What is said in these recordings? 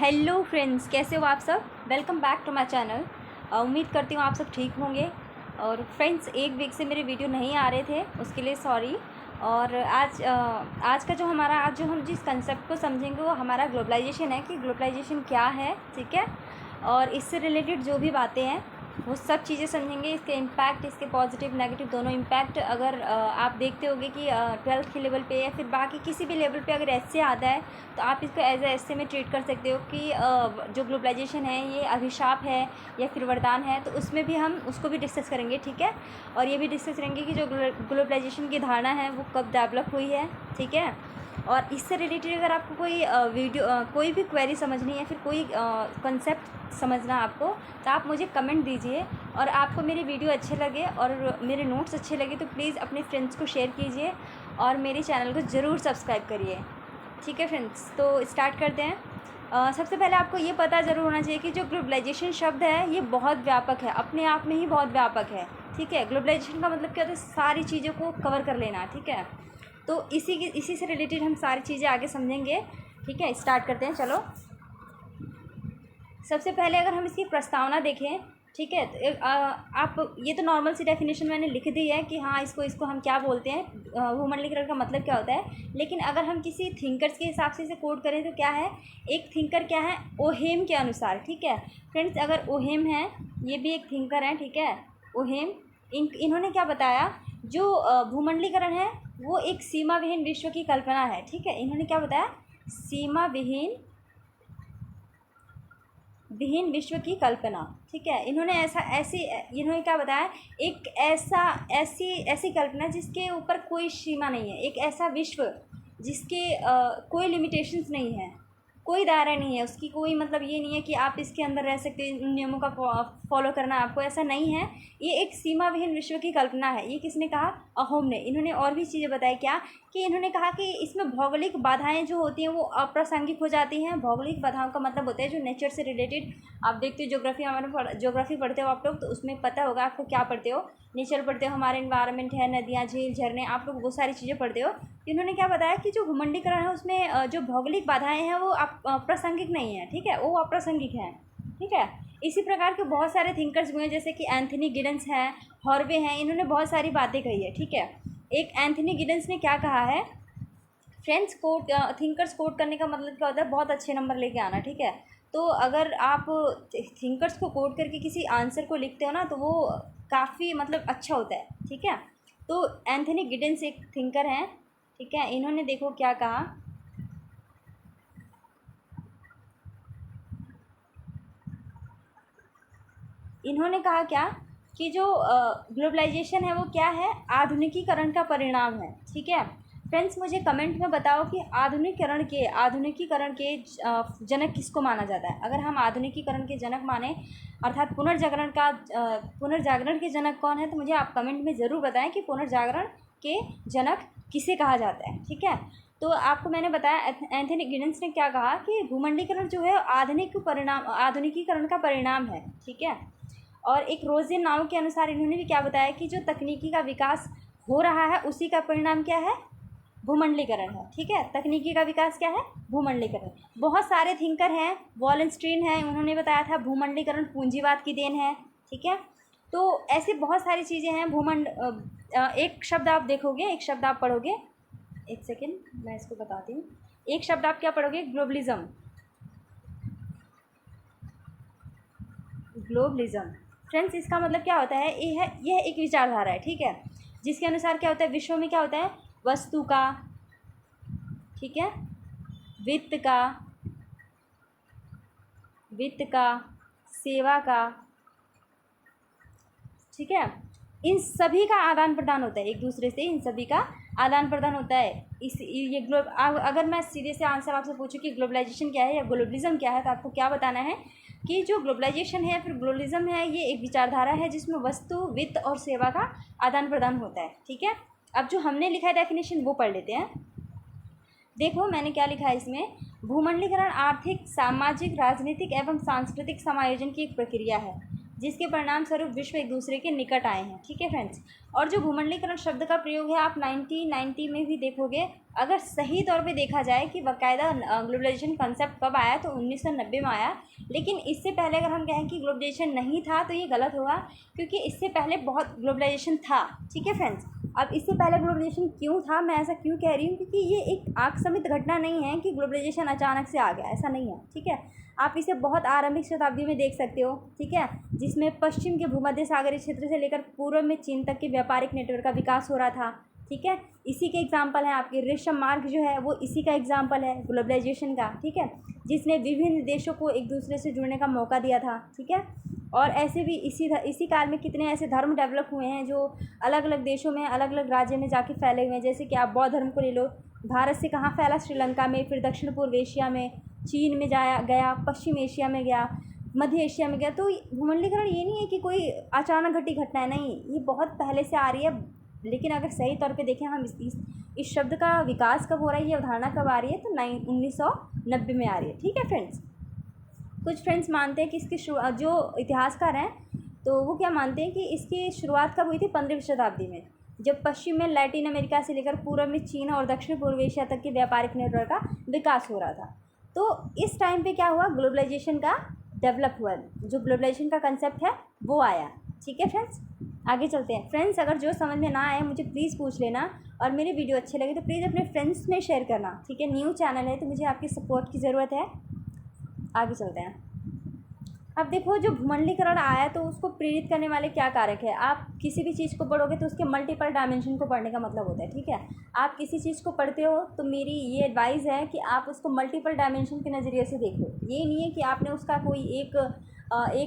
Hello friends, कैसे हो आप सब। Welcome back to my channel. उम्मीद करती हूँ आप सब ठीक होंगे। और फ्रेंड्स, एक वीक से मेरे वीडियो नहीं आ रहे थे, उसके लिए सॉरी। और आज का जो हम जिस कंसेप्ट को समझेंगे वो हमारा ग्लोबलाइजेशन है कि ग्लोबलाइजेशन क्या है, ठीक है। और इससे रिलेटेड जो भी बातें हैं वो सब चीज़ें समझेंगे, इसके इम्पैक्ट, इसके पॉजिटिव नेगेटिव दोनों इम्पैक्ट। अगर आप देखते होंगे कि 12th के लेवल पे या फिर बाकी किसी भी लेवल पे अगर ऐसे आता है तो आप इसको एज ए ऐसे में ट्रीट कर सकते हो कि जो ग्लोबलाइजेशन है ये अभिशाप है या फिर वरदान है। तो उसमें भी हम उसको भी डिस्कस करेंगे, ठीक है। और ये भी डिस्कस करेंगे कि जो ग्लोबलाइजेशन की धारणा है वो कब डेवलप हुई है, ठीक है। और इससे रिलेटेड अगर आपको कोई कोई भी क्वेरी समझनी है, फिर कोई कंसेप्ट समझना आपको, तो आप मुझे कमेंट दीजिए। और आपको मेरे वीडियो अच्छे लगे और मेरे नोट्स अच्छे लगे तो प्लीज़ अपने फ्रेंड्स को शेयर कीजिए और मेरे चैनल को ज़रूर सब्सक्राइब करिए, ठीक है फ्रेंड्स। तो स्टार्ट करते हैं। सबसे पहले आपको ये पता ज़रूर होना चाहिए कि जो ग्लोबलाइजेशन शब्द है ये बहुत व्यापक है, अपने आप में ही बहुत व्यापक है, ठीक है। ग्लोबलाइजेशन का मतलब क्या होता है, सारी चीज़ों को कवर कर लेना, ठीक है। तो इसी से रिलेटेड हम सारी चीज़ें आगे समझेंगे, ठीक है। स्टार्ट करते हैं, चलो। सबसे पहले अगर हम इसकी प्रस्तावना देखें, ठीक है, तो आप ये तो नॉर्मल सी डेफिनेशन मैंने लिख दी है कि हाँ इसको हम क्या बोलते हैं, भूमंडलीकरण का मतलब क्या होता है। लेकिन अगर हम किसी थिंकर्स के हिसाब से इसे कोड करें तो क्या है, एक थिंकर क्या है, ओहेम के अनुसार, ठीक है फ्रेंड्स। अगर ओहेम है, ये भी एक थिंकर है, ठीक है, ओहेम। इन्होंने क्या बताया, जो भूमंडलीकरण है वो एक सीमा विहीन विश्व की कल्पना है, ठीक है। इन्होंने क्या बताया, सीमा विहीन विश्व की कल्पना, ठीक है। इन्होंने क्या बताया, एक ऐसी कल्पना जिसके ऊपर कोई सीमा नहीं है, एक ऐसा विश्व जिसके कोई लिमिटेशंस नहीं है, कोई दायरा नहीं है उसकी, कोई मतलब ये नहीं है कि आप इसके अंदर रह सकते हैं, उन नियमों का फॉलो करना आपको, ऐसा नहीं है। ये एक सीमा विहीन विश्व की कल्पना है। ये किसने कहा, अहोम ने। इन्होंने और भी चीज़ें बताई, क्या कि इन्होंने कहा कि इसमें भौगोलिक बाधाएं जो होती हैं वो अप्रासंगिक हो जाती हैं। भौगोलिक बाधाओं का मतलब होता है जो नेचर से रिलेटेड, आप देखते हो ज्योग्राफी पढ़ते हो आप लोग, तो उसमें पता होगा आपको क्या पढ़ते हो, नेचर पढ़ते हो, हमारे इन्वायरमेंट है, नदियाँ, झील, झरने, आप लोग वो सारी चीज़ें पढ़ते हो। इन्होंने क्या बताया कि जो भूमंडलीकरण है उसमें जो भौगोलिक बाधाएं हैं वो अप्रासंगिक नहीं है, ठीक है, वो अप्रासंगिक हैं, ठीक है। इसी प्रकार के बहुत सारे थिंकर्स हुए हैं, जैसे कि एंथनी गिडन्स हैं, हॉर्वे हैं, इन्होंने बहुत सारी बातें कही है, ठीक है। एक एंथनी गिडन्स ने क्या कहा है फ्रेंड्स, कोट थिंकर्स कोट करने का मतलब क्या होता है, बहुत अच्छे नंबर लेके आना, ठीक है। तो अगर आप थिंकर्स को कोट करके किसी आंसर को लिखते हो ना तो वो काफ़ी मतलब अच्छा होता है, ठीक है। तो एंथनी गिडन्स एक थिंकर हैं, ठीक है। इन्होंने देखो क्या कहा, इन्होंने कहा क्या कि जो ग्लोबलाइजेशन है वो क्या है, आधुनिकीकरण का परिणाम है, ठीक है। फ्रेंड्स, मुझे कमेंट में बताओ कि आधुनिकीकरण के जनक किसको माना जाता है। अगर हम आधुनिकीकरण के जनक माने, अर्थात पुनर्जागरण के जनक कौन है, तो मुझे आप कमेंट में ज़रूर बताएं कि पुनर्जागरण के जनक किसे कहा जाता है, ठीक है। तो आपको मैंने बताया एंथनी गिडन्स ने क्या कहा कि भूमंडलीकरण जो है आधुनिकीकरण का परिणाम है, ठीक है। और एक रोजिन नाव के अनुसार इन्होंने भी क्या बताया कि जो तकनीकी का विकास हो रहा है उसी का परिणाम क्या है, भूमंडलीकरण है, ठीक है। तकनीकी का विकास क्या है, भूमंडलीकरण। बहुत सारे थिंकर हैं, वॉलेंस्टीन है, उन्होंने बताया था भूमंडलीकरण पूंजीवाद की देन है, ठीक है। तो ऐसे बहुत सारी चीज़ें हैं। एक शब्द आप देखोगे, एक शब्द आप पढ़ोगे, एक सेकेंड मैं इसको बताती हूँ। एक शब्द आप क्या पढ़ोगे, ग्लोबलिज्म। फ्रेंड्स, इसका मतलब क्या होता है, यह एक विचारधारा है, ठीक है, जिसके अनुसार क्या होता है, विश्व में क्या होता है, वस्तु का, ठीक है, वित्त का, सेवा का, ठीक है, इन सभी का आदान प्रदान होता है, एक दूसरे से इन सभी का आदान प्रदान होता है। अगर मैं सीधे से आंसर आपसे पूछूं कि ग्लोबलाइजेशन क्या है या ग्लोबलिज्म क्या है, तो आपको क्या बताना है कि जो ग्लोबलाइजेशन है फिर ग्लोबलिज्म है, ये एक विचारधारा है जिसमें वस्तु, वित्त और सेवा का आदान प्रदान होता है, ठीक है। अब जो हमने लिखा है डेफिनेशन वो पढ़ लेते हैं। देखो मैंने क्या लिखा है इसमें, भूमंडलीकरण आर्थिक, सामाजिक, राजनीतिक एवं सांस्कृतिक समायोजन की एक प्रक्रिया है। जिसके परिणाम स्वरूप विश्व एक दूसरे के निकट आए हैं। ठीक है फ्रेंड्स, और जो भूमंडलीकरण शब्द का प्रयोग है आप 1990 में भी देखोगे। अगर सही तौर पे देखा जाए कि बाकायदा ग्लोबलाइजेशन कंसेप्ट कब आया तो 1990 में आया, लेकिन इससे पहले अगर हम कहें कि ग्लोबलाइजेशन नहीं था तो ये गलत होगा, क्योंकि इससे पहले बहुत ग्लोबलाइजेशन था। ठीक है फ्रेंड्स, अब इससे पहले ग्लोबलाइजेशन क्यों था, मैं ऐसा क्यों कह रही हूँ, क्योंकि ये एक आकस्मिक घटना नहीं है कि ग्लोबलाइजेशन अचानक से आ गया, ऐसा नहीं है। ठीक है, आप इसे बहुत आरंभिक शताब्दी में देख सकते हो। ठीक है, जिसमें पश्चिम के भूमध्य सागरीय क्षेत्र से लेकर पूर्व में चीन तक के व्यापारिक नेटवर्क का विकास हो रहा था। ठीक है, इसी के एग्जाम्पल है आपके रेशम मार्ग जो है वो इसी का एग्जाम्पल है ग्लोबलाइजेशन का। ठीक है, जिसने विभिन्न देशों को एक दूसरे से जुड़ने का मौका दिया था। ठीक है, और ऐसे भी इसी काल में कितने ऐसे धर्म डेवलप हुए हैं जो अलग अलग देशों में अलग अलग राज्य में जाके फैले हुए हैं। जैसे कि आप बौद्ध धर्म को ले लो, भारत से कहाँ फैला, श्रीलंका में, फिर दक्षिण पूर्व एशिया में, चीन में गया, पश्चिम एशिया में गया, मध्य एशिया में गया। तो भूमंडलीकरण ये नहीं है कि कोई अचानक घटी घटना है, नहीं, ये बहुत पहले से आ रही है। लेकिन अगर सही तौर पे देखें हम इस शब्द का विकास कब हो रहा है, ये अवधारणा कब आ रही है, तो 1990 में आ रही है। ठीक है फ्रेंड्स, कुछ फ्रेंड्स मानते हैं कि इसकी शुरुआत, जो इतिहासकार हैं तो वो क्या मानते हैं कि इसकी शुरुआत कब हुई थी, 15वीं शताब्दी में, जब पश्चिम में लैटिन अमेरिका से लेकर पूर्व में चीन और दक्षिण पूर्व एशिया तक के व्यापारिक नेटवर्क का विकास हो रहा था। तो इस टाइम पे क्या हुआ, ग्लोबलाइजेशन का डेवलप हुआ, जो ग्लोबलाइजेशन का कंसेप्ट है वो आया। ठीक है फ्रेंड्स, आगे चलते हैं। फ्रेंड्स, अगर जो समझ में ना आए मुझे प्लीज़ पूछ लेना, और मेरी वीडियो अच्छे लगे तो प्लीज़ अपने फ्रेंड्स में शेयर करना। ठीक है, न्यू चैनल है तो मुझे आपकी सपोर्ट की ज़रूरत है। आगे चलते हैं। अब देखो, जो भूमंडलीकरण आया तो उसको प्रेरित करने वाले क्या कारक है। आप किसी भी चीज़ को पढ़ोगे तो उसके मल्टीपल डायमेंशन को पढ़ने का मतलब होता है। ठीक है, आप किसी चीज़ को पढ़ते हो तो मेरी ये एडवाइस है कि आप उसको मल्टीपल डायमेंशन के नज़रिए से देखो। ये नहीं है कि आपने उसका कोई एक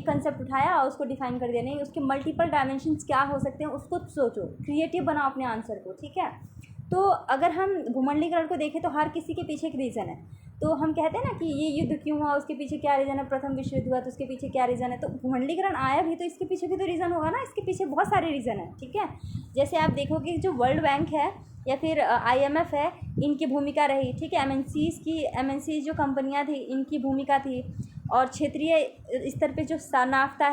कंसेप्ट उठाया और उसको डिफाइन कर दिया, नहीं, उसके मल्टीपल डायमेंशंस क्या हो सकते हैं उसको सोचो, क्रिएटिव बनाओ अपने आंसर को। ठीक है, तो अगर हम भूमंडलीकरण को देखें तो हर किसी के पीछे एक रीज़न है। तो हम कहते हैं ना कि ये युद्ध क्यों हुआ, उसके पीछे क्या रीज़न है, प्रथम विश्व युद्ध हुआ तो उसके पीछे क्या रीज़न है। तो भूमंडलीकरण आया भी तो इसके पीछे भी तो रीज़न होगा ना, इसके पीछे बहुत सारे रीज़न है। ठीक है, जैसे आप देखोगे जो वर्ल्ड बैंक है या फिर IMF है, इनकी भूमिका रही। ठीक है, MNC जो कंपनियां थी इनकी भूमिका थी, और क्षेत्रीय स्तर पे जो साफ्ता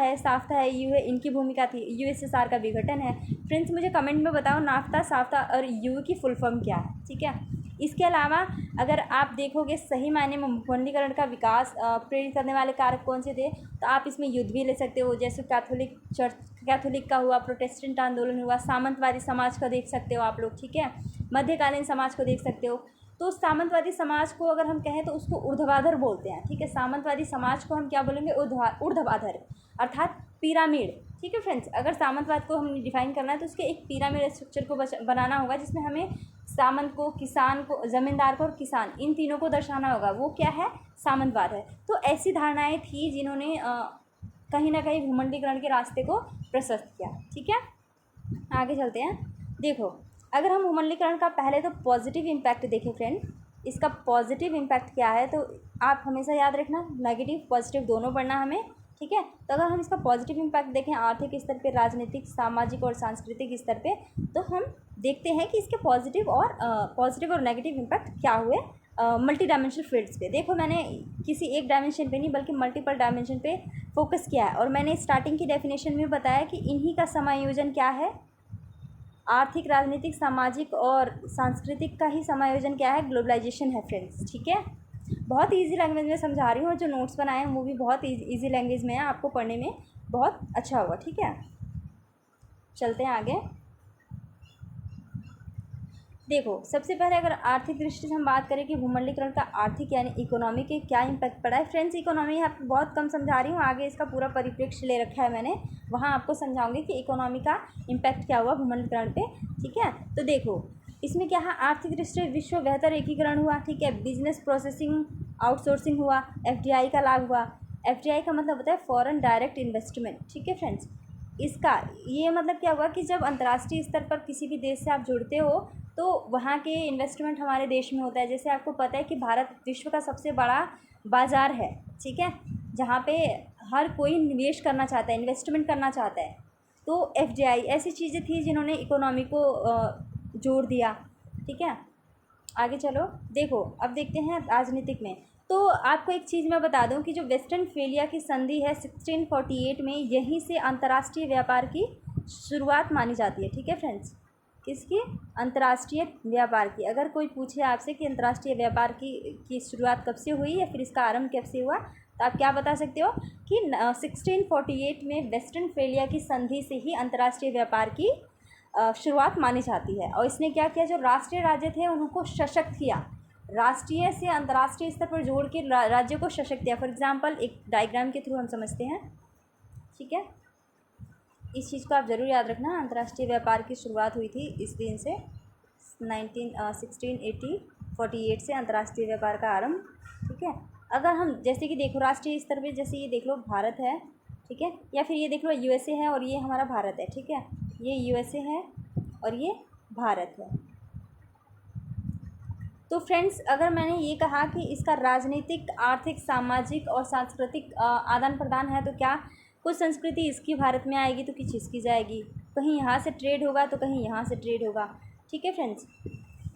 है यू है, इनकी भूमिका थी। USSR का विघटन है। फ्रेंड्स, मुझे कमेंट में बताओ नाफ्ता, साफ्ता और यू की फुल फॉर्म क्या है। ठीक है, इसके अलावा अगर आप देखोगे सही मायने में भूमंडलीकरण का विकास प्रेरित करने वाले कारक कौन से थे, तो आप इसमें युद्ध भी ले सकते हो, जैसे कैथोलिक का हुआ, प्रोटेस्टेंट आंदोलन हुआ, सामंतवादी समाज का देख सकते हो आप लोग। ठीक है, मध्यकालीन समाज को देख सकते हो। तो सामंतवादी समाज को अगर हम कहें तो उसको ऊर्ध्वाधर बोलते हैं। ठीक है, सामंतवादी समाज को हम क्या बोलेंगे, ऊर्ध्वाधर, अर्थात पिरामिड। ठीक है फ्रेंड्स, अगर सामंतवाद को हमने डिफाइन करना है तो उसके एक पिरामिड स्ट्रक्चर को बनाना होगा, जिसमें हमें सामंत को, किसान को, ज़मींदार को और किसान, इन तीनों को दर्शाना होगा। वो क्या है, सामंतवाद है। तो ऐसी धारणाएं थी जिन्होंने कहीं ना कहीं भूमंडलीकरण के रास्ते को प्रशस्त किया। ठीक है, आगे चलते हैं। देखो, अगर हम भूमंडलीकरण का पहले तो पॉजिटिव इम्पैक्ट देखें फ्रेंड, इसका पॉजिटिव इम्पैक्ट क्या है, तो आप हमेशा याद रखना नेगेटिव पॉजिटिव दोनों पढ़ना हमें। ठीक है, तो अगर हम इसका पॉजिटिव इम्पैक्ट देखें आर्थिक स्तर पे, राजनीतिक, सामाजिक और सांस्कृतिक स्तर पे, तो हम देखते हैं कि इसके पॉजिटिव और नेगेटिव इम्पैक्ट क्या हुए मल्टी डायमेंशनल फील्ड्स पे। देखो, मैंने किसी एक डायमेंशन पे नहीं बल्कि मल्टीपल डायमेंशन पे फोकस किया है, और मैंने स्टार्टिंग की डेफिनेशन में बताया कि इन्हीं का समायोजन क्या है, आर्थिक, राजनीतिक, सामाजिक और सांस्कृतिक का ही समायोजन क्या है, ग्लोबलाइजेशन है फ्रेंड्स। ठीक है, बहुत इजी लैंग्वेज में समझा रही हूँ, जो नोट्स बनाए हैं वो भी बहुत इजी लैंग्वेज में है, आपको पढ़ने में बहुत अच्छा होगा। ठीक है, चलते हैं आगे। देखो, सबसे पहले अगर आर्थिक दृष्टि से हम बात करें कि भूमंडलीकरण का आर्थिक यानी इकोनॉमी के क्या इम्पैक्ट पड़ा है। फ्रेंड्स, इकोनॉमी यहाँ पर बहुत कम समझा रही हूँ, आगे इसका पूरा परिप्रेक्ष्य ले रखा है मैंने, वहाँ आपको समझाऊंगी कि इकोनॉमी का इम्पैक्ट क्या हुआ भूमंडलीकरण पे। ठीक है, तो देखो इसमें क्या है, आर्थिक दृष्टि से विश्व बेहतर एकीकरण हुआ। ठीक है, बिजनेस प्रोसेसिंग आउटसोर्सिंग हुआ, FDI का लाभ हुआ। FDI का मतलब होता है फॉरेन डायरेक्ट इन्वेस्टमेंट। ठीक है फ्रेंड्स, इसका ये मतलब क्या हुआ कि जब अंतर्राष्ट्रीय स्तर पर किसी भी देश से आप जुड़ते हो तो वहाँ के इन्वेस्टमेंट हमारे देश में होता है। जैसे आपको पता है कि भारत विश्व का सबसे बड़ा बाज़ार है। ठीक है, जहाँ पे हर कोई निवेश करना चाहता है, इन्वेस्टमेंट करना चाहता है। तो FDI ऐसी चीज़ें थी जिन्होंने इकोनॉमी को जोड़ दिया। ठीक है, आगे चलो। देखो, अब देखते हैं राजनीतिक में। तो आपको एक चीज़ मैं बता दूं कि जो वेस्टफालिया की संधि है 1648 में, यहीं से अंतर्राष्ट्रीय व्यापार की शुरुआत मानी जाती है। ठीक है फ्रेंड्स, किसकी? अंतर्राष्ट्रीय व्यापार की। अगर कोई पूछे आपसे कि अंतर्राष्ट्रीय व्यापार की शुरुआत कब से हुई या फिर इसका आरंभ कब से हुआ, तो आप क्या बता सकते हो कि 1648 में वेस्टफालिया की संधि से ही अंतर्राष्ट्रीय व्यापार की शुरुआत मानी जाती है। और इसने क्या किया, जो राष्ट्रीय राज्य थे उनको सशक्त किया, राष्ट्रीय से अंतर्राष्ट्रीय स्तर पर जोड़ के राज्य को सशक्त किया। फॉर एग्जांपल एक डायग्राम के थ्रू हम समझते हैं। ठीक है, इस चीज़ को आप ज़रूर याद रखना। अंतर्राष्ट्रीय व्यापार की शुरुआत हुई थी इस दिन से, 1648 से अंतर्राष्ट्रीय व्यापार का आरंभ। ठीक है, अगर हम जैसे कि देखो राष्ट्रीय स्तर पे, जैसे ये देख लो भारत है, ठीक है, या फिर ये देख लो यूएसए है और ये हमारा भारत है। ठीक है, ये यूएसए है और ये भारत है। तो फ्रेंड्स, अगर मैंने ये कहा कि इसका राजनीतिक, आर्थिक, सामाजिक और सांस्कृतिक आदान प्रदान है, तो क्या कुछ संस्कृति इसकी भारत में आएगी तो कुछ इसकी जाएगी, कहीं यहाँ से ट्रेड होगा तो कहीं यहाँ से ट्रेड होगा। ठीक है फ्रेंड्स,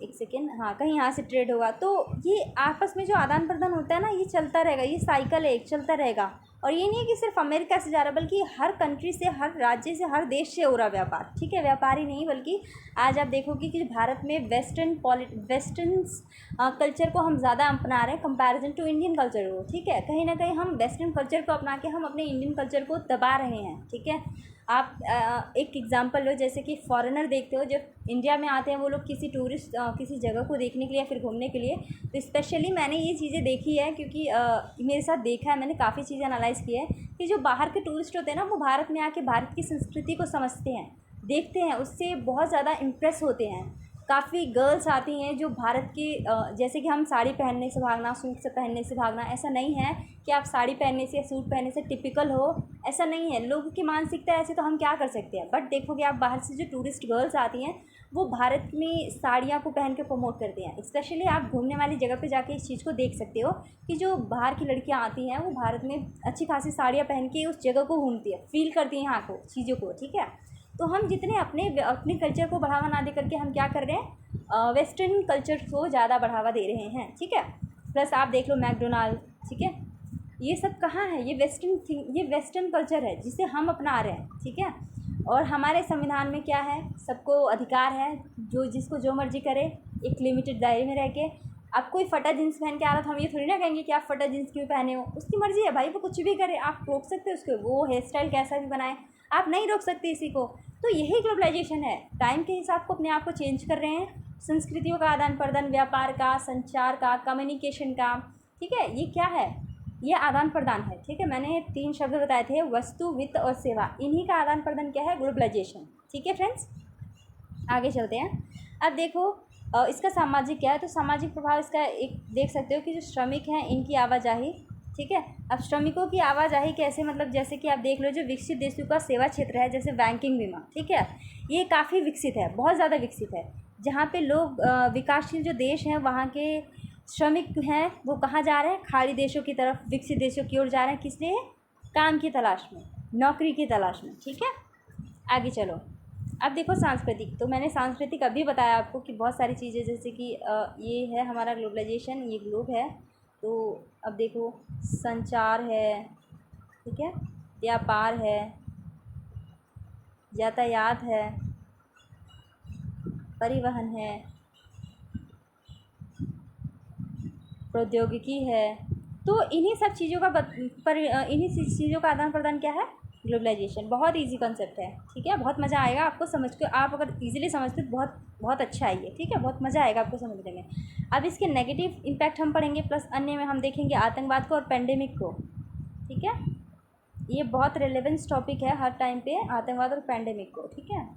एक सेकेंड, हाँ, कहीं यहाँ से ट्रेड होगा। तो ये आपस में जो आदान प्रदान होता है ना, ये चलता रहेगा, ये साइकिल है, एक चलता रहेगा। और ये नहीं है कि सिर्फ अमेरिका से जा रहा, बल्कि हर कंट्री से, हर राज्य से, हर देश से हो रहा व्यापार। ठीक है, व्यापार ही नहीं, बल्कि आज आप देखोगे कि भारत में वेस्टर्न कल्चर को हम ज़्यादा अपना रहे हैं कंपैरिजन टू इंडियन कल्चर को। ठीक है, कहीं ना कहीं हम वेस्टर्न कल्चर को अपना के हम अपने इंडियन कल्चर को दबा रहे हैं। ठीक है, आप एक एग्जांपल लो, जैसे कि फॉरेनर देखते हो, जब इंडिया में आते हैं वो लोग किसी टूरिस्ट किसी जगह को देखने के लिए या फिर घूमने के लिए, तो स्पेशली मैंने ये चीज़ें देखी है क्योंकि मेरे साथ देखा है, मैंने काफ़ी चीज़ें एनालाइज़ की है कि जो बाहर के टूरिस्ट होते हैं ना, वो भारत में आके भारत की संस्कृति को समझते हैं, देखते हैं, उससे बहुत ज़्यादा इम्प्रेस होते हैं। काफ़ी गर्ल्स आती हैं जो भारत की जैसे कि हम साड़ी पहनने से भागना, सूट से पहनने से भागना, ऐसा नहीं है कि आप साड़ी पहनने से या सूट पहनने से टिपिकल हो, ऐसा नहीं है। लोगों की मानसिकता ऐसे, तो हम क्या कर सकते हैं। बट देखोगे आप बाहर से जो टूरिस्ट गर्ल्स आती हैं, वो भारत में साड़ियाँ को पहन के प्रमोट करते हैं। स्पेशली आप घूमने वाली जगह पे जाके इस चीज़ को देख सकते हो कि जो बाहर की लड़कियाँ आती हैं वो भारत में अच्छी खासी साड़ियाँ पहन के उस जगह को घूमती है, फील करती हैं यहाँ को, चीज़ों को। ठीक है, तो हम जितने अपने कल्चर को बढ़ावा ना दे करके हम क्या कर रहे हैं, वेस्टर्न कल्चर को ज़्यादा बढ़ावा दे रहे हैं। ठीक है, प्लस आप देख लो मैकडोनाल्ड, ठीक है, ये सब कहाँ है, ये वेस्टर्न कल्चर है जिसे हम अपना रहे हैं। ठीक है, और हमारे संविधान में क्या है, सबको अधिकार है, जो जिसको जो मर्जी करे, एक लिमिटेड दायरे में रह के। आप कोई फटा जीन्स पहन के आ रहा, तो हम ये थोड़ी ना कहेंगे कि आप फटा जीन्स क्यों पहने हो, उसकी मर्ज़ी है भाई, वो कुछ भी करे, आप रोक सकते हो उसको, वो हेयर स्टाइल कैसा भी बनाए, आप नहीं रोक सकते इसी को। तो यही ग्लोबलाइजेशन है, टाइम के हिसाब को अपने आप को चेंज कर रहे हैं, संस्कृतियों का आदान प्रदान, व्यापार का, संचार का, कम्युनिकेशन का। ठीक है, ये क्या है, ये आदान प्रदान है। ठीक है, मैंने 3 शब्द बताए थे, वस्तु, वित्त और सेवा, इन्हीं का आदान प्रदान क्या है, ग्लोबलाइजेशन। ठीक है फ्रेंड्स, आगे चलते हैं। अब देखो इसका सामाजिक क्या है, तो सामाजिक प्रभाव इसका एक देख सकते हो कि जो श्रमिक हैं इनकी आवाजाही। ठीक है, अब श्रमिकों की आवाजाही कैसे, मतलब जैसे कि आप देख लो, जो विकसित देशों का सेवा क्षेत्र है, जैसे बैंकिंग, बीमा, ठीक है, ये काफ़ी विकसित है, बहुत ज़्यादा विकसित है। जहाँ पे लोग विकासशील जो देश हैं वहाँ के श्रमिक हैं वो कहाँ जा रहे हैं, खाड़ी देशों की तरफ, विकसित देशों की ओर जा रहे हैं। किस लिए, काम की तलाश में, नौकरी की तलाश में। ठीक है, आगे चलो। अब देखो सांस्कृतिक, तो मैंने सांस्कृतिक अभी बताया आपको कि बहुत सारी चीज़ें, जैसे कि ये है हमारा ग्लोबलाइजेशन, ये ग्लोब है। तो अब देखो संचार है, ठीक है, व्यापार है, यातायात है, परिवहन है, प्रौद्योगिकी है। तो इन्हीं सब चीज़ों का इन्हीं चीज़ों का आदान प्रदान क्या है, ग्लोबलाइजेशन। बहुत इजी कॉन्सेप्ट है। ठीक है, बहुत मज़ा आएगा आपको समझ के, आप अगर इजीली समझते तो बहुत बहुत अच्छा है ये। ठीक है, बहुत मज़ा आएगा आपको समझने में। अब इसके नेगेटिव इम्पैक्ट हम पढ़ेंगे, प्लस अन्य में हम देखेंगे आतंकवाद को और पेंडेमिक को। ठीक है, ये बहुत रेलेवेंस टॉपिक है हर टाइम पे, आतंकवाद और पेंडेमिक को। ठीक है,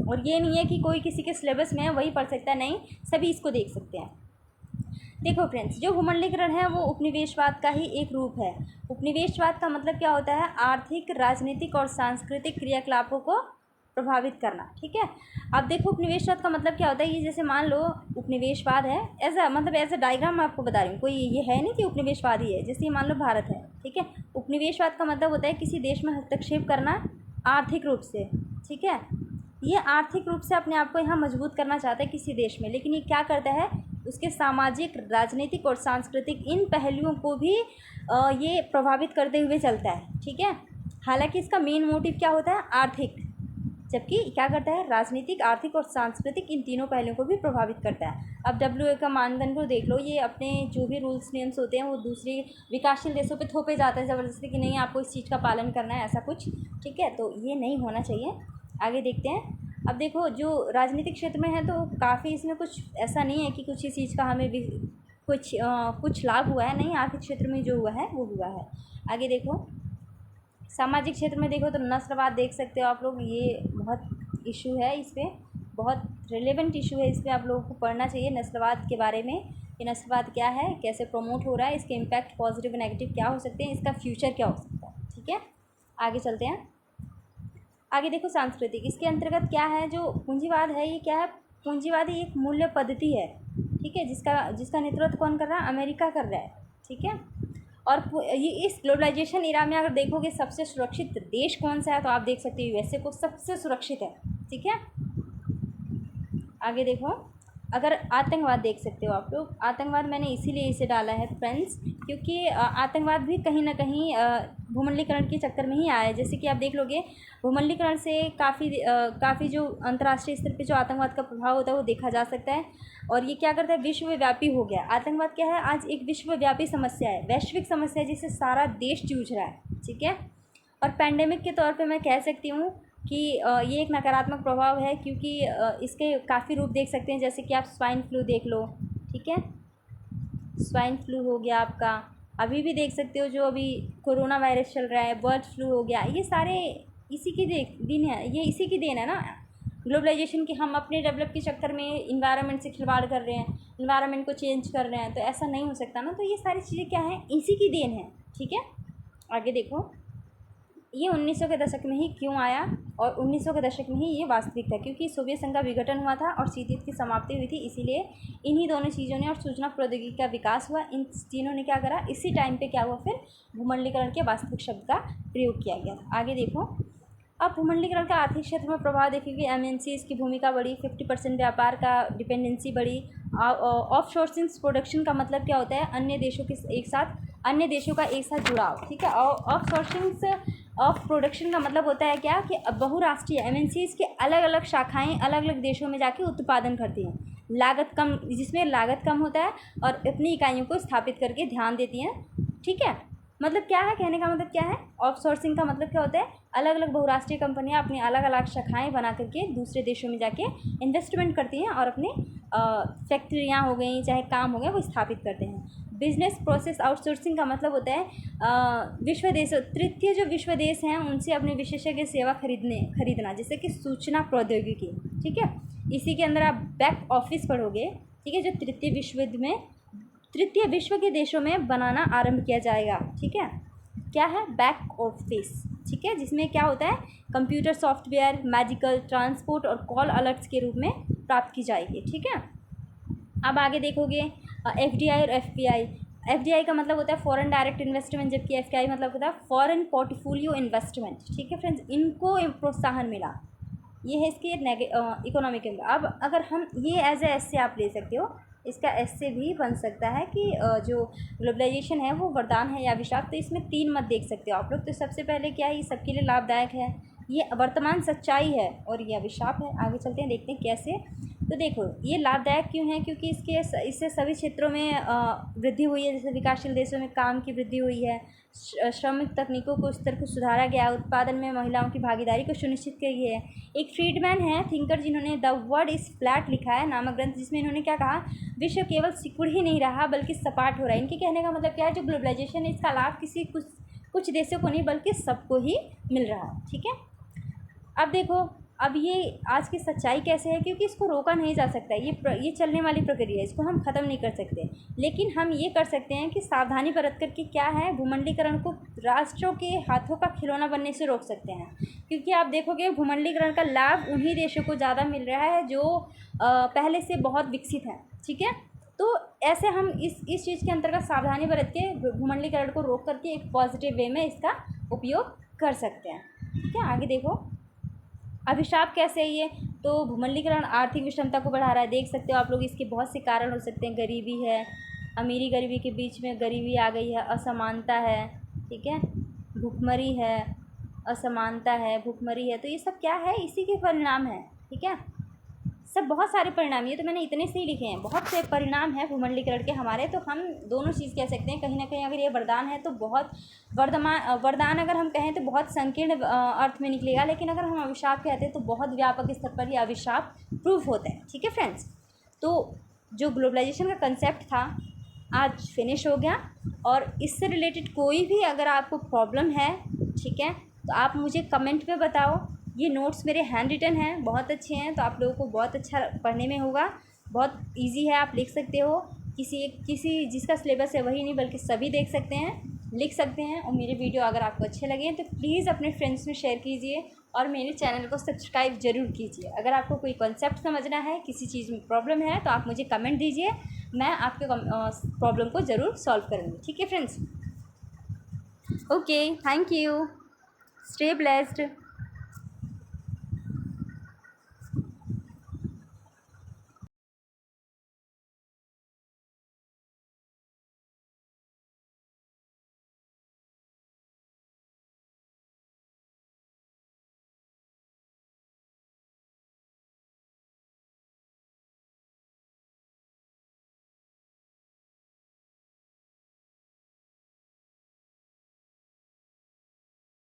और ये नहीं है कि कोई किसी के सिलेबस में है वही पढ़ सकता है, नहीं, सभी इसको देख सकते हैं। देखो फ्रेंड्स, जो भूमंडलीकरण है वो उपनिवेशवाद का ही एक रूप है। उपनिवेशवाद का मतलब क्या होता है, आर्थिक, राजनीतिक और सांस्कृतिक क्रियाकलापों को प्रभावित करना। ठीक है, अब देखो उपनिवेशवाद का मतलब क्या होता है, ये जैसे मान लो उपनिवेशवाद है, एज अ डायग्राम मैं आपको बता रही हूँ, कोई ये है नहीं कि उपनिवेशवाद ही है। जैसे ये मान लो भारत है, ठीक है, उपनिवेशवाद का मतलब होता है किसी देश में हस्तक्षेप करना आर्थिक रूप से। ठीक है, ये आर्थिक रूप से अपने आप को यहाँ मजबूत करना चाहता है किसी देश में, लेकिन ये क्या करता है, उसके सामाजिक, राजनीतिक और सांस्कृतिक इन पहलुओं को भी ये प्रभावित करते हुए चलता है। ठीक है, हालांकि इसका मेन मोटिव क्या होता है, आर्थिक, जबकि क्या करता है, राजनीतिक, आर्थिक और सांस्कृतिक इन तीनों पहलुओं को भी प्रभावित करता है। अब WTO का मानदंड को देख लो, ये अपने जो भी रूल्स नियम्स होते हैं वो दूसरे विकासशील देशों पे थोपे जाते हैं ज़बरदस्ती कि नहीं आपको इस चीज़ का पालन करना है, ऐसा कुछ। ठीक है, तो ये नहीं होना चाहिए। आगे देखते हैं। अब देखो, जो राजनीतिक क्षेत्र में है तो काफ़ी इसमें कुछ ऐसा नहीं है कि कुछ इस चीज़ का हमें भी कुछ लाभ हुआ है, नहीं, आर्थिक क्षेत्र में जो हुआ है वो हुआ है। आगे देखो, सामाजिक क्षेत्र में देखो तो नस्लवाद देख सकते हो आप लोग, ये बहुत इशू है, इस पर बहुत रिलेवेंट इशू है, इस पर आप लोगों को पढ़ना चाहिए नस्लवाद के बारे में कि नस्लवाद क्या है, कैसे प्रमोट हो रहा है, इसके इम्पैक्ट पॉजिटिव नेगेटिव क्या हो सकते हैं, इसका फ्यूचर क्या हो सकता है। ठीक है, आगे चलते हैं। आगे देखो, सांस्कृतिक, इसके अंतर्गत क्या है, जो पूंजीवाद है ये क्या है, पूंजीवादी एक मूल्य पद्धति है। ठीक है, जिसका नेतृत्व कौन कर रहा है, अमेरिका कर रहा है। ठीक है, और ये इस ग्लोबलाइजेशन इरा में अगर देखोगे सबसे सुरक्षित देश कौन सा है तो आप देख सकते हो USA को सबसे सुरक्षित है। ठीक है, आगे देखो, अगर आतंकवाद देख सकते हो आप लोग, आतंकवाद मैंने इसीलिए इसे डाला है फ्रेंड्स, क्योंकि आतंकवाद भी कहीं ना कहीं भूमंडलीकरण के चक्कर में ही आया है। जैसे कि आप देख लोगे, भूमंडलीकरण से काफ़ी जो अंतर्राष्ट्रीय स्तर पे जो आतंकवाद का प्रभाव होता है वो देखा जा सकता है, और ये क्या करता है, विश्वव्यापी हो गया। आतंकवाद क्या है, आज एक विश्वव्यापी समस्या है, वैश्विक समस्या है जिससे सारा देश जूझ रहा है। ठीक है, और पैंडेमिक के तौर पे मैं कह सकती हूँ कि ये एक नकारात्मक प्रभाव है, क्योंकि इसके काफ़ी रूप देख सकते हैं, जैसे कि आप स्वाइन फ्लू देख लो। ठीक है, स्वाइन फ्लू हो गया आपका, अभी भी देख सकते हो जो अभी कोरोना वायरस चल रहा है, बर्ड फ्लू हो गया, ये सारे इसी की देन है, ये इसी की देन है ना, ग्लोबलाइजेशन की। हम अपने डेवलप के चक्कर में इन्वायरमेंट से खिलवाड़ कर रहे हैं, इन्वायरमेंट को चेंज कर रहे हैं, तो ऐसा नहीं हो सकता ना। तो ये सारी चीज़ें क्या हैं, इसी की देन है। ठीक है, आगे देखो, ये 1900 के दशक में ही क्यों आया, और 1900 के दशक में ही ये वास्तविक था, क्योंकि सोवियत संघ का विघटन हुआ था और शीत युद्ध की समाप्ति हुई थी, इसीलिए इन्हीं दोनों चीज़ों ने और सूचना प्रौद्योगिकी का विकास हुआ, इन तीनों ने क्या करा, इसी टाइम पे क्या हुआ, फिर भूमंडलीकरण के वास्तविक शब्द का प्रयोग किया गया। आगे देखो, अब भूमंडलीकरण का आर्थिक क्षेत्र में प्रभाव देखिए, MNCs की भूमिका बढ़ी, 50% व्यापार का डिपेंडेंसी बढ़ी। ऑफशोर्सिंग प्रोडक्शन का मतलब क्या होता है, अन्य देशों का एक साथ जुड़ाव। ठीक है, और ऑफशोर्सिंग ऑफ प्रोडक्शन का मतलब होता है क्या, कि बहुराष्ट्रीय MNCs के अलग अलग शाखाएं अलग अलग देशों में जाके उत्पादन करती हैं, जिसमें लागत कम होता है और अपनी इकाइयों को स्थापित करके ध्यान देती हैं। ठीक है, मतलब क्या है, कहने का मतलब क्या है, ऑफसोर्सिंग का मतलब क्या होता है, अलग अलग बहुराष्ट्रीय कंपनियां अपनी अलग अलग शाखाएं बना करके दूसरे देशों में जाके इन्वेस्टमेंट करती हैं और अपने फैक्ट्रियां हो गई चाहे काम हो गए वो स्थापित करते हैं। बिजनेस प्रोसेस आउटसोर्सिंग का मतलब होता है तृतीय जो विश्व देश हैं उनसे अपने विशेषज्ञ सेवा खरीदना, जैसे कि सूचना प्रौद्योगिकी। ठीक है, इसी के अंदर आप बैक ऑफिस पढ़ोगे। ठीक है, जो तृतीय विश्व के देशों में बनाना आरंभ किया जाएगा। ठीक है, क्या है, बैक ऑफिस। ठीक है, जिसमें क्या होता है, कंप्यूटर सॉफ्टवेयर, मेडिकल, ट्रांसपोर्ट और कॉल अलर्ट्स के रूप में प्राप्त की जाएगी। ठीक है, अब आगे देखोगे FDI और FPI। FDI का मतलब होता है फॉरेन डायरेक्ट इन्वेस्टमेंट, जबकि FPI मतलब होता है फॉरेन पोर्टफोलियो इन्वेस्टमेंट। ठीक है फ्रेंड्स, इनको प्रोत्साहन मिला, ये है इसके इकोनॉमिक। अब अगर हम ये एज ए एस से आप ले सकते हो, इसका ऐसे भी बन सकता है कि जो ग्लोबलाइजेशन है वो वरदान है या अभिशाप। तो इसमें 3 मत देख सकते हो आप लोग। तो सबसे पहले क्या है, ये सबके लिए लाभदायक है, ये वर्तमान सच्चाई है, और ये अभिशाप है। आगे चलते हैं, देखते हैं कैसे। तो देखो, ये लाभदायक क्यों है, क्योंकि इससे सभी क्षेत्रों में वृद्धि हुई है। जैसे विकासशील देशों में काम की वृद्धि हुई है, श्रमिक तकनीकों को स्तर को सुधारा गया, उत्पादन में महिलाओं की भागीदारी को सुनिश्चित की गई है। एक फ्रीडमैन है थिंकर, जिन्होंने द वर्ल्ड इज़ फ्लैट लिखा है नामक ग्रंथ, जिसमें इन्होंने क्या कहा, विश्व केवल सिकुड़ ही नहीं रहा बल्कि सपाट हो रहा है। इनके कहने का मतलब क्या है, जो ग्लोबलाइजेशन है इसका लाभ कुछ देशों को नहीं बल्कि सबको ही मिल रहा है। ठीक है, अब देखो, अब ये आज की सच्चाई कैसे है, क्योंकि इसको रोका नहीं जा सकता, ये चलने वाली प्रक्रिया है, इसको हम ख़त्म नहीं कर सकते। लेकिन हम ये कर सकते हैं कि सावधानी बरत कर के क्या है, भूमंडलीकरण को राष्ट्रों के हाथों का खिलौना बनने से रोक सकते हैं। क्योंकि आप देखोगे भूमंडलीकरण का लाभ उन्हीं देशों को ज़्यादा मिल रहा है जो पहले से बहुत विकसित हैं। ठीक है, तो ऐसे हम इस चीज़ के अंतर्गत सावधानी बरत के भूमंडलीकरण को रोक करके एक पॉजिटिव वे में इसका उपयोग कर सकते हैं। ठीक है, आगे देखो, अभिशाप कैसे है ये? तो भूमंडलीकरण आर्थिक विषमता को बढ़ा रहा है। देख सकते हो आप लोग, इसके बहुत से कारण हो सकते हैं। गरीबी है, अमीरी गरीबी के बीच में गरीबी आ गई है, असमानता है, ठीक है, भुखमरी है, असमानता है, भुखमरी है। तो ये सब क्या है? इसी के परिणाम है, ठीक है। सब बहुत सारे परिणाम, ये तो मैंने इतने से ही लिखे हैं, बहुत से परिणाम हैं भूमंडलीकरण के हमारे। तो हम दोनों चीज़ कह सकते हैं, कहीं ना कहीं अगर ये वरदान है तो बहुत वरदान अगर हम कहें तो बहुत संकीर्ण अर्थ में निकलेगा, लेकिन अगर हम अभिशाप कहते हैं तो बहुत व्यापक स्तर पर ये अभिशाप प्रूव होते हैं, ठीक है फ्रेंड्स। तो जो ग्लोबलाइजेशन का कंसेप्ट था आज फिनिश हो गया, और इससे रिलेटेड कोई भी अगर आपको प्रॉब्लम है, ठीक है, तो आप मुझे कमेंट में बताओ। ये नोट्स मेरे हैंड रिटन हैं, बहुत अच्छे हैं, तो आप लोगों को बहुत अच्छा पढ़ने में होगा, बहुत इजी है, आप लिख सकते हो। किसी जिसका सिलेबस है वही नहीं बल्कि सभी देख सकते हैं, लिख सकते हैं। और मेरे वीडियो अगर आपको अच्छे लगे तो प्लीज़ अपने फ्रेंड्स में शेयर कीजिए और मेरे चैनल को सब्सक्राइब ज़रूर कीजिए। अगर आपको कोई कॉन्सेप्ट समझना है, किसी चीज़ में प्रॉब्लम है, तो आप मुझे कमेंट दीजिए, मैं आपके प्रॉब्लम को ज़रूर सॉल्व करूँगी, ठीक है friends. Okay, thank you, stay blessed.